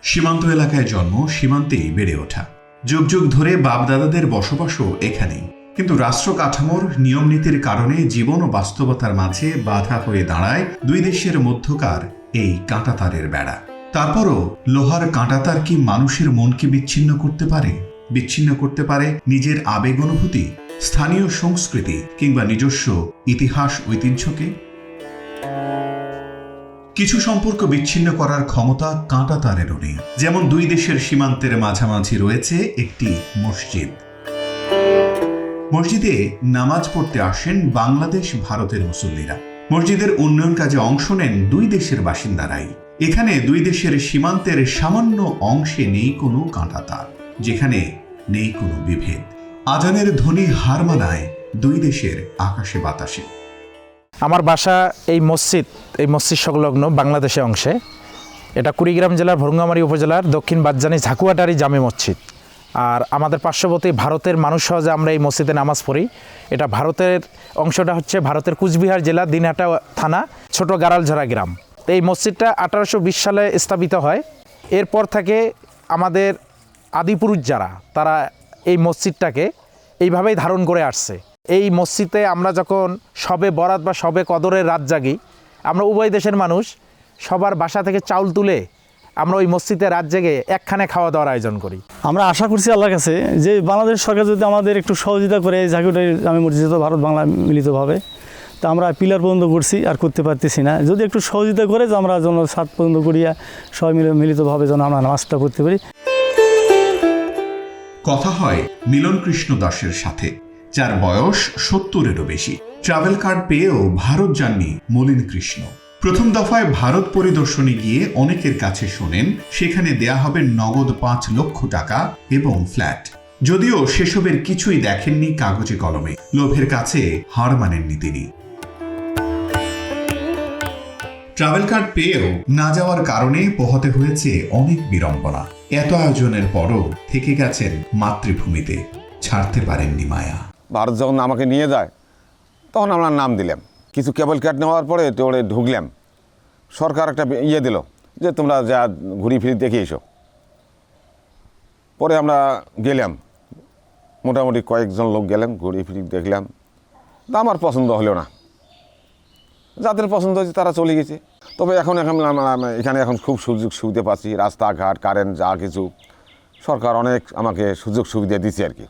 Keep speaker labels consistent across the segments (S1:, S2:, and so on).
S1: সীমান্ত এলাকায় জন্ম, সীমান্তেই বেড়ে ওঠা, যুগ যুগ ধরে বাপদাদাদের বসবাসও এখানেই। কিন্তু রাষ্ট্র কাঠামোর নিয়মনীতির কারণে জীবন ও বাস্তবতার মাঝে বাধা হয়ে দাঁড়ায় দুই দেশের মধ্যকার এই কাঁটাতারের বেড়া। তারপরও লোহার কাঁটাতার কি মানুষের মনকে বিচ্ছিন্ন করতে পারে? বিচ্ছিন্ন করতে পারে নিজের আবেগ অনুভূতি, স্থানীয় সংস্কৃতি কিংবা নিজস্ব ইতিহাস ঐতিহ্যকে? কিছু সম্পর্ক বিচ্ছিন্ন করার ক্ষমতা কাঁটাতারেরও নেই। যেমন দুই দেশের সীমান্তের মাঝামাঝি রয়েছে একটি মসজিদ। মসজিদে নামাজ পড়তে আসেন বাংলাদেশ ভারতের মুসল্লিরা। মসজিদের উন্নয়ন কাজে অংশ নেন দুই দেশের বাসিন্দারাই। এখানে দুই দেশের সীমান্তের সামান্য অংশে নেই কোনো কাঁটাতার, যেখানে নেই কোনো বিভেদ। আজানের ধ্বনি হার মানায় দুই দেশের আকাশে বাতাসে।
S2: আমার বাসা এই মসজিদ সংলগ্ন বাংলাদেশের অংশে। এটা কুড়িগ্রাম জেলার ভরুঙ্গামারী উপজেলার দক্ষিণ বাদজানি ঝাকুয়াটারি জামে মসজিদ। আর আমাদের পার্শ্ববর্তী ভারতের মানুষ সহজে আমরা এই মসজিদে নামাজ পড়ি। এটা ভারতের অংশটা হচ্ছে ভারতের কুচবিহার জেলা দিনহাটা থানা ছোট গাড়ালঝরা গ্রাম। তো এই মসজিদটা 1820 সালে স্থাপিত হয়। এরপর থেকে আমাদের আদিপুরুষ যারা, তারা এই মসজিদটাকে এইভাবেই ধারণ করে আসছে। এই মসজিদে আমরা যখন শবে বরাত বা শবে কদরের রাত জাগি, আমরা উভয় দেশের মানুষ সবার বাসা থেকে চাউল তুলে আমরা ওই মসজিদে রাত জেগে একখানে খাওয়া দাওয়ার আয়োজন করি।
S3: আমরা আশা করছি আল্লাহর কাছে যে বাংলাদেশ সরকার যদি আমাদের একটু সহযোগিতা করে ঝাকুয়াটারি জামে মসজিদ ভারত বাংলা মিলিতভাবে, তা আমরা পিলার পর্যন্ত করছি, আর করতে পারতেছি না। যদি একটু সহযোগিতা করে যে আমরা যেন ছাদ পর্যন্ত করিয়া সবাই মিলিতভাবে যেন আমরা নামাজটা পড়তে পারি।
S1: কথা হয় মিলন কৃষ্ণ দাসের সাথে, যার বয়স 70-এরও বেশি। ট্রাভেল কার্ড পেয়েও ভারত যাননি মলিন কৃষ্ণ। প্রথম দফায় ভারত পরিদর্শনে গিয়ে অনেকের কাছে শোনেন সেখানে দেয়া হবে নগদ 5 লক্ষ টাকা এবং ফ্ল্যাট। যদিও সেসবের কিছুই দেখেননি কাগজে কলমে, লোভের কাছে হার মানেননি তিনি। ট্রাভেল কার্ড পেয়েও না যাওয়ার কারণে পোহাতে হয়েছে অনেক বিড়ম্বনা। এত আয়োজনের পরও থেকে গেছেন মাতৃভূমিতে, ছাড়তে পারেননি মায়া।
S4: ভারত যখন আমাকে নিয়ে যায় তখন আমরা নাম দিলাম। কিছু কেবল কার্ড নেওয়ার পরে ওরে ঢুকলাম। সরকার একটা দিল যে তোমরা যা ঘুরি ফিরি দেখে এসো। পরে আমরা গেলাম, মোটামুটি কয়েকজন লোক গেলাম, ঘুরি ফিরি দেখলাম। তা আমার পছন্দ হলো না। যাদের পছন্দ হয়েছে তারা চলে গেছে। তবে এখানে এখন খুব সুযোগ সুবিধা পাচ্ছি, রাস্তাঘাট, কারেন্ট, যা কিছু সরকার অনেক আমাকে সুযোগ সুবিধা দিচ্ছে আর কি।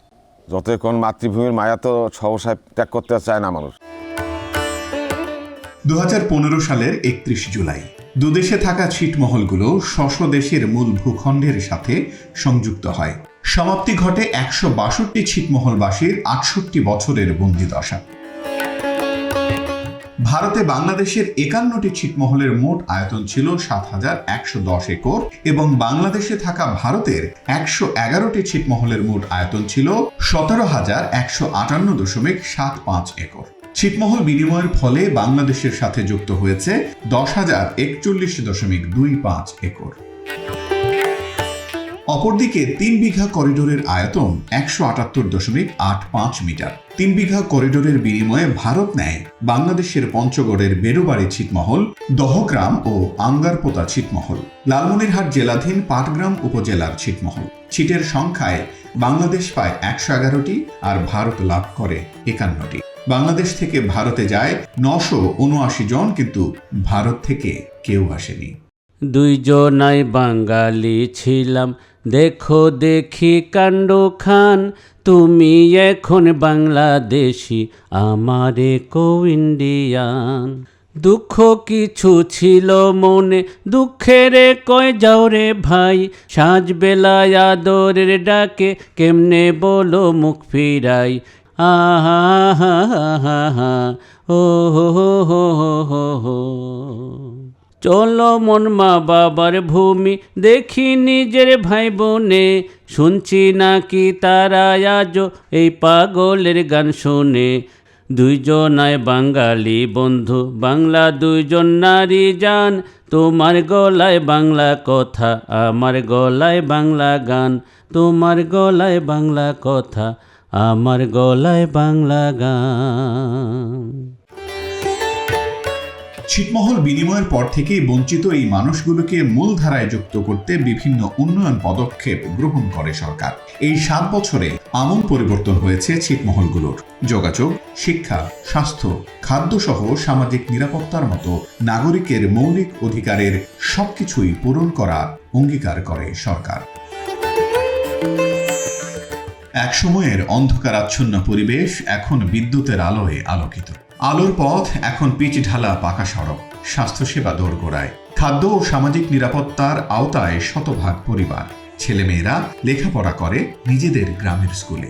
S4: যতক্ষণ মাতৃভূমির মায়া তো সহসায় ত্যাগ করতে চায় না মানুষ।
S1: 2015 সালের 31 জুলাই দুদেশে থাকা ছিটমহলগুলো স্ব দেশের মূল ভূখণ্ডের সাথে সংযুক্ত হয়। সমাপ্তি ঘটে 162 ছিটমহলবাসীর 68 বছরের বন্দিদশা। ভারতে বাংলাদেশের 51টি ছিটমহলের মোট আয়তন ছিল 7,110 একর এবং বাংলাদেশে থাকা ভারতের 111টি ছিটমহলের মোট আয়তন ছিল 17,158.75 একর। ছিটমহল বিনিময়ের ফলে বাংলাদেশের সাথে যুক্ত হয়েছে 10,041.25 একর। অপরদিকে 3 বিঘা করিডোরের আয়তন 178.85 মিটার। 3 বিঘা করিডোরের বিনিময়ে ভারত নেয় বাংলাদেশের পঞ্চগড়ের বেড়ুবাড়ি ছিটমহল, দহগ্রাম ও আঙ্গারপোতা ছিটমহল, লালমনিরহাট জেলাধীন পাটগ্রাম উপজেলার ছিটমহল। ছিটের সংখ্যায় বাংলাদেশ পায় 111টি আর ভারত লাভ করে 51টি। বাংলাদেশ থেকে ভারতে যায় 979 জন, কিন্তু ভারত থেকে কেউ আসেনি।
S5: দুইজনাই বাঙালি ছিলাম, দেখো দেখি কাণ্ড খান, তুমি এখন বাংলাদেশি, আমারে কো ইন্ডিয়ান। দুঃখ কিছু ছিল মনে, দুঃখেরে কয় যাও রে ভাই, সাজবেলায় আদরের ডাকে কেমনে বলো মুখ ফিরাই। আহা হা হা হা ও হো হো হো হো। চলো মন মা বাবার ভূমি, দেখি নিজের ভাই বোনে, শুনছি নাকি তারা আজও এই পাগলের গান শোনে। দুইজনায় বাঙালি বন্ধু, বাংলা দুইজন নারী জান, তোমার গলায় বাংলা কথা, আমার গলায় বাংলা গান, তোমার গলায় বাংলা কথা, আমার গলায় বাংলা গান।
S1: ছিটমহল বিনিময়ের পর থেকেই বঞ্চিত এই মানুষগুলোকে মূলধারায় যুক্ত করতে বিভিন্ন উন্নয়ন পদক্ষেপ গ্রহণ করে সরকার। এই 7 বছরে আমূল পরিবর্তন হয়েছে ছিটমহলগুলোর। যোগাযোগ, শিক্ষা, স্বাস্থ্য, খাদ্যসহ সামাজিক নিরাপত্তার মতো নাগরিকের মৌলিক অধিকারের সবকিছুই পূরণ করার অঙ্গীকার করে সরকার। এক সময়ের অন্ধকারাচ্ছন্ন পরিবেশ এখন বিদ্যুতের আলোয় আলোকিত। আলোর পথ এখন পিচ ঢালা পাকা সড়ক, স্বাস্থ্যসেবা দোরগোড়ায়, খাদ্য ও সামাজিক নিরাপত্তার আওতায় শতভাগ পরিবার। ছেলেমেয়েরা লেখাপড়া করে নিজেদের গ্রামের স্কুলে।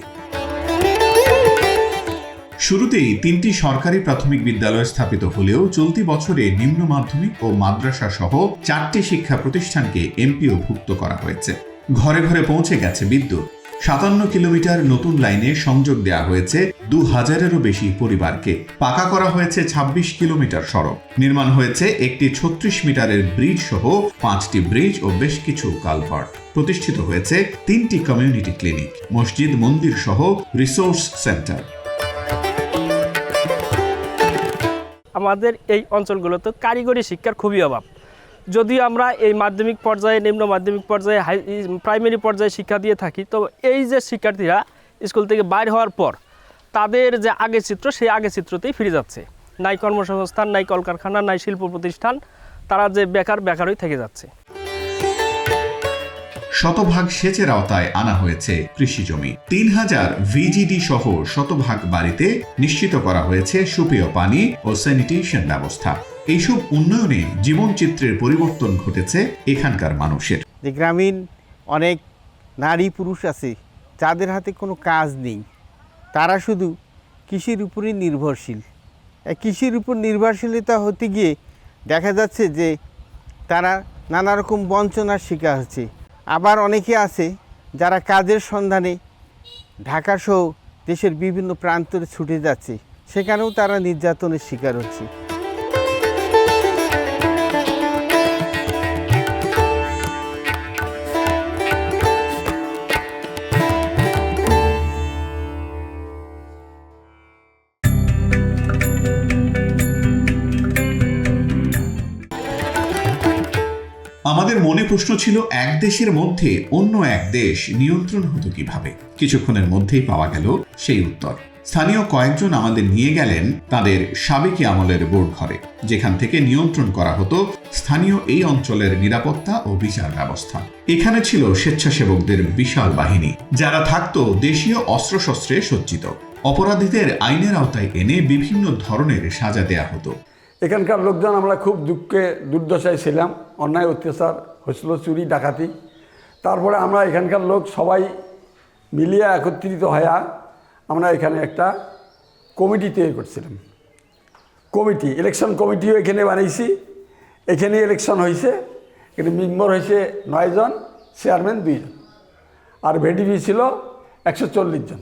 S1: শুরুতেই 3টি সরকারি প্রাথমিক বিদ্যালয় স্থাপিত হলেও চলতি বছরে নিম্ন মাধ্যমিক ও মাদ্রাসা সহ 4টি শিক্ষা প্রতিষ্ঠানকে এমপিওভুক্ত করা হয়েছে। ঘরে ঘরে পৌঁছে গেছে বিদ্যুৎ। 57 কিলোমিটার নতুন লাইনে সংযোগ দেওয়া হয়েছে 2000-এরও বেশি পরিবারকে। পাকা করা হয়েছে 26 কিলোমিটার সড়ক। নির্মাণ হয়েছে একটি 36 মিটারের ব্রিজ সহ 5টি ব্রিজ ও বেশ কিছু কালভার্ট। প্রতিষ্ঠিত হয়েছে 3টি কমিউনিটি ক্লিনিক, মসজিদ, মন্দির সহ রিসোর্স সেন্টার।
S6: আমাদের এই অঞ্চলগুলোতে কারিগরি শিক্ষার খুবই অভাব। যদিও আমরা এই মাধ্যমিক পর্যায়ে, নিম্ন মাধ্যমিক পর্যায়ে, প্রাইমারি পর্যায়ে শিক্ষা দিয়ে থাকি, তো এই যে শিক্ষার্থীরা স্কুল থেকে বাইর হওয়ার পর তাদের যে আগের চিত্র, সেই আগের চিত্রতেই ফিরে যাচ্ছে। নাই কর্মসংস্থান, নাই কলকারখানা, নাই শিল্প প্রতিষ্ঠান, তারা যে বেকারই থেকে যাচ্ছে।
S1: শতভাগ সেচের আওতায় আনা হয়েছে কৃষি জমি। 3000 ভিজিডি সহ শতভাগ বাড়িতে নিশ্চিত করা হয়েছে সুপেয় পানি ও স্যানিটেশন ব্যবস্থা। এইসব উন্নয়নে জীবনচিত্রের পরিবর্তন ঘটেছে এখানকার মানুষের।
S7: যে গ্রামীণ অনেক নারী পুরুষ আছে যাদের হাতে কোনো কাজ নেই, তারা শুধু কৃষির উপরই নির্ভরশীল। কৃষির উপর নির্ভরশীলতা হতে গিয়ে দেখা যাচ্ছে যে তারা নানা রকম বঞ্চনার শিকার হচ্ছে। আবার অনেকে আছে যারা কাজের সন্ধানে ঢাকাসহ দেশের বিভিন্ন প্রান্তরে ছুটে যাচ্ছে, সেখানেও তারা নির্যাতনের শিকার হচ্ছে।
S1: আমাদের মনে প্রশ্ন ছিল, এক দেশের মধ্যে অন্য এক দেশ নিয়ন্ত্রণ হতো কিভাবে? কিছুক্ষণের মধ্যেই পাওয়া গেল সেই উত্তর। স্থানীয় কয়েকজন আমাদের নিয়ে গেলেন তাদের সাবেকি আমলের বোর্ড ঘরে, যেখান থেকে নিয়ন্ত্রণ করা হতো স্থানীয় এই অঞ্চলের নিরাপত্তা ও বিচার ব্যবস্থা। এখানে ছিল স্বেচ্ছাসেবকদের বিশাল বাহিনী, যারা থাকতো দেশীয় অস্ত্রশস্ত্রে সজ্জিত। অপরাধীদের আইনের আওতায় এনে বিভিন্ন ধরনের সাজা দেয়া হতো।
S8: এখানকার লোকজন আমরা খুব দুর্দশায় ছিলাম। অন্যায় অত্যাচার হয়েছিল, চুরি ডাকাতি। তারপরে আমরা এখানকার লোক সবাই মিলিয়ে একত্রিত হয়ে আমরা এখানে একটা কমিটি তৈরি করছিলাম। ইলেকশন কমিটিও এখানে বানিয়েছি। এখানে ইলেকশন হয়েছে, এখানে মেম্বার হয়েছে 9 জন, চেয়ারম্যান 2 জন, আর ভিডিপি ছিল 140 জন।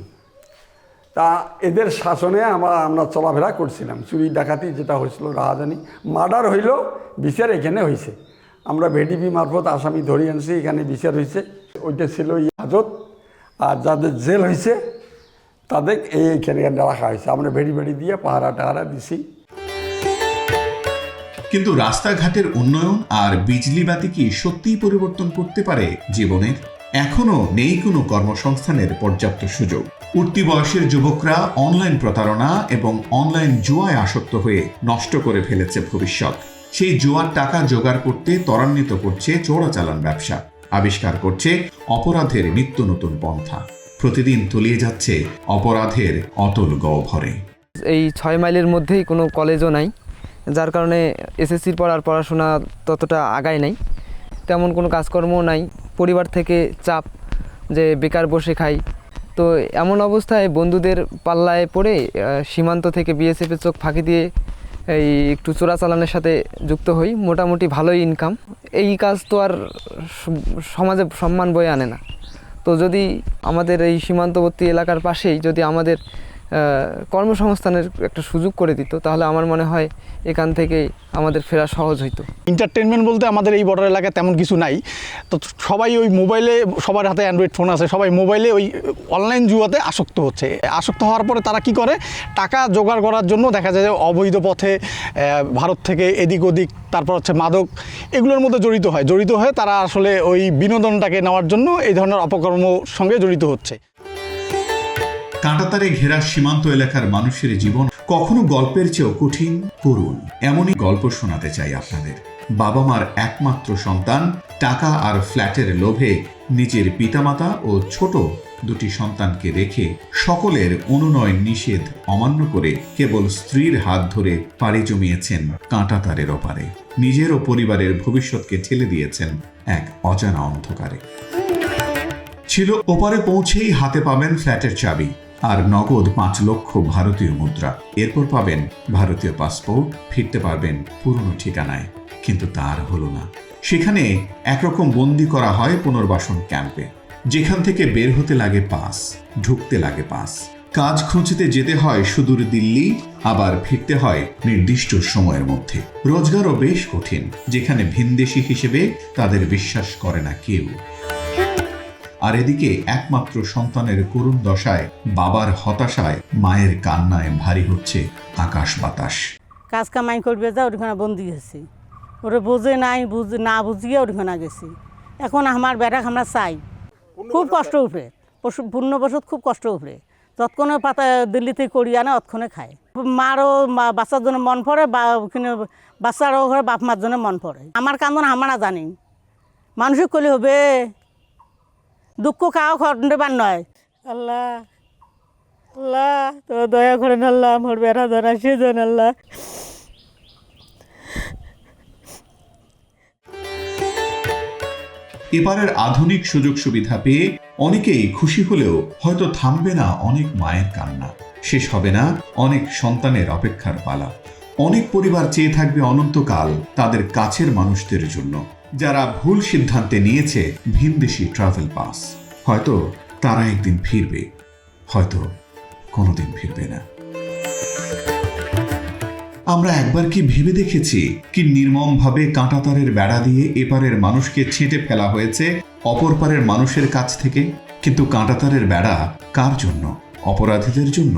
S8: তা এদের শাসনে আমরা চলাফেরা করছিলাম। চুরি ডাকাতি যেটা হয়েছিল, রাহাজানি, মার্ডার হইল, বিচার এখানে হয়েছে। আমরা ভিডিপি মারফত আসামি ধরে আনছি, এখানে বিচার হয়েছে। ওইটা ছিল হাজত, আর যাদের জেল হয়েছে তাদের এইখানে রাখা হয়েছে। আমরা ভেড়ি দিয়ে পাহারা দিছি।
S1: কিন্তু রাস্তাঘাটের উন্নয়ন আর বিজলিবাতি কি সত্যিই পরিবর্তন করতে পারে জীবনের? এখনো নেই কোনো কর্মসংস্থানের পর্যাপ্ত সুযোগ। উঠতি বয়সের যুবকরা অনলাইন প্রতারণা এবং অনলাইন জুয়ায় আসক্ত হয়ে নষ্ট করে ফেলেছে ভবিষ্যৎ। সেই জুয়ার টাকা জোগাড় করতে ত্বরান্বিত করছে চোরাচালান ব্যবসা, আবিষ্কার করছে অপরাধের নিত্য নতুন পন্থা। প্রতিদিন তলিয়ে যাচ্ছে অপরাধের অতল গহ্বরে।
S9: এই 6 মাইলের মধ্যেই কোনো কলেজও নাই, যার কারণে এসএসসির পর আর পড়াশোনা ততটা আগায় নাই। তেমন কোনো কাজকর্মও নাই, পরিবার থেকে চাপ যে বেকার বসে খাই। তো এমন অবস্থায় বন্ধুদের পাল্লায় পড়ে সীমান্ত থেকে বিএসএফের চোখ ফাঁকি দিয়ে এই একটু চোরাচালানের সাথে যুক্ত হই। মোটামুটি ভালোই ইনকাম। এই কাজ তো আর সমাজে সম্মান বয়ে আনে না। তো যদি আমাদের এই সীমান্তবর্তী এলাকার পাশেই যদি আমাদের কর্মসংস্থানের একটা সুযোগ করে দিত, তাহলে আমার মনে হয় এখান থেকেই আমাদের ফেরা সহজ হইতো।
S10: এন্টারটেনমেন্ট বলতে আমাদের এই বর্ডার এলাকায় তেমন কিছু নাই, তো সবাই ওই মোবাইলে, সবার হাতে অ্যান্ড্রয়েড ফোন আছে, সবাই মোবাইলে ওই অনলাইন জুয়াতে আসক্ত হচ্ছে। আসক্ত হওয়ার পরে তারা কি করে, টাকা জোগাড় করার জন্য দেখা যায় যে অবৈধ পথে ভারত থেকে এদিক ওদিক, তারপর হচ্ছে মাদক, এগুলোর মধ্যে জড়িত হয়ে তারা আসলে ওই বিনোদনটাকে নেওয়ার জন্য এই ধরনের অপকর্মর সঙ্গে জড়িত হচ্ছে।
S1: কাঁটাতারে ঘেরা সীমান্ত এলাকার মানুষের জীবন কখনো গল্পের চেয়েও কঠিন, করুণ। এমনই গল্প শোনাতে চাই আপনাদের। বাবা মার একমাত্র সন্তান টাকা আর ফ্ল্যাটের লোভে নিজের পিতামাতা ও ছোট দুটি সন্তানকে রেখে সকলের অনুনয় নিষেধ অমান্য করে কেবল স্ত্রীর হাত ধরে পাড়ি জমিয়েছেন কাঁটাতারের ওপারে। নিজের ও পরিবারের ভবিষ্যৎকে ঠেলে দিয়েছেন এক অজানা অন্ধকারে। ছিল ওপারে পৌঁছেই হাতে পাবেন ফ্ল্যাটের চাবি আর নগদ 5 লক্ষ ভারতীয় মুদ্রা। এরপর পাবেন ভারতীয় পাসপোর্ট, ফিরতে পারবেন পুরনো ঠিকানায়। কিন্তু তার হলো না। সেখানে একরকম বন্দি করা হয় পুনর্বাসন ক্যাম্পে, যেখান থেকে বের হতে লাগে পাস, ঢুকতে লাগে পাস। কাজ খুঁজতে যেতে হয় সুদূর দিল্লি, আবার ফিরতে হয় নির্দিষ্ট সময়ের মধ্যে। রোজগারও বেশ কঠিন, যেখানে ভিনদেশি হিসেবে তাদের বিশ্বাস করে না কেউ। আর এদিকে একমাত্র সন্তানের করুণ দশায়, বাবার হতাশায়, মায়ের কান্নায় ভারী হচ্ছে আকাশ বাতাস।
S11: কাজ কামাই করবে যা ওখানে বন্দি গেছি, ওরা বোঝে নাই, না বুঝিয়ে ওখানে গেছি। এখন আমার বেড়া আমরা চাই, খুব কষ্ট উঠে, পূর্ণবশত খুব কষ্ট উঠে। যতক্ষণে পাতা দিল্লিতে করি আনে অতক্ষণে খায়। মারও বাচ্চার জন্য মন পড়ে, বা ওখানে বাচ্চারও ঘরে বাপ মার জন্য মন পড়ে। আমার কান্দন আমরা জানি, মানুষের কলি হবে, দুঃখ খাওয়া খন্ডবান নয়। আল্লাহ আল্লাহ তো দয়া করেন, আল্লাহ আমার বেড়া ধরা সেজন আল্লাহ।
S1: এবারের আধুনিক সুযোগ সুবিধা পেয়ে অনেকেই খুশি হলেও হয়তো থামবে না অনেক মায়ের কান্না, শেষ হবে না অনেক সন্তানের অপেক্ষার পালা। অনেক পরিবার চেয়ে থাকবে অনন্তকাল তাদের কাছের মানুষদের জন্য, যারা ভুল সিদ্ধান্তে নিয়েছে ভিনদেশি ট্রাভেল পাস। হয়তো তারা একদিন ফিরবে, হয়তো কোনোদিন ফিরবে না। আমরা একবার কি ভেবে দেখেছি কি নির্মমভাবে কাঁটাতারের বেড়া দিয়ে এপারের মানুষকে ছেঁটে ফেলা হয়েছে অপর পারের মানুষের কাছ থেকে? কিন্তু কাঁটাতারের বেড়া কার জন্য? অপরাধীদের জন্য,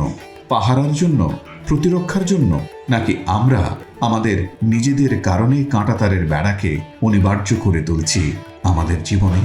S1: পাহারার জন্য, প্রতিরক্ষার জন্য, নাকি আমরা আমাদের নিজেদের কারণে কাঁটাতারের বেড়াকে অনিবার্য করে তুলছি আমাদের জীবনে?